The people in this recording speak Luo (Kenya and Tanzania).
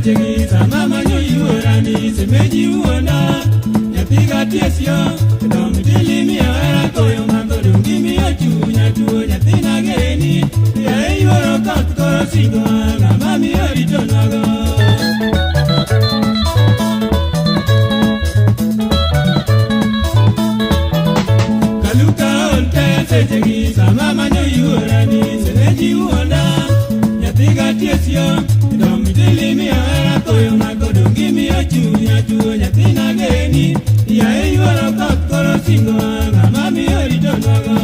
sechegi sama manyo yuorani semeji uona nyapiga tiesyo dom dilimi era koyo mangodo ngimi ochunya tuo nyathina geni ya yuoro koth koro singo anga mami orito nago kaluka onte sechegi sama manyo yuorani semeji uona nyapiga tiesyo dom dilimi era koyo mangodo ngimi ochunya tuo nyathina geni ya yuoro koth koro singo anga mami orito nago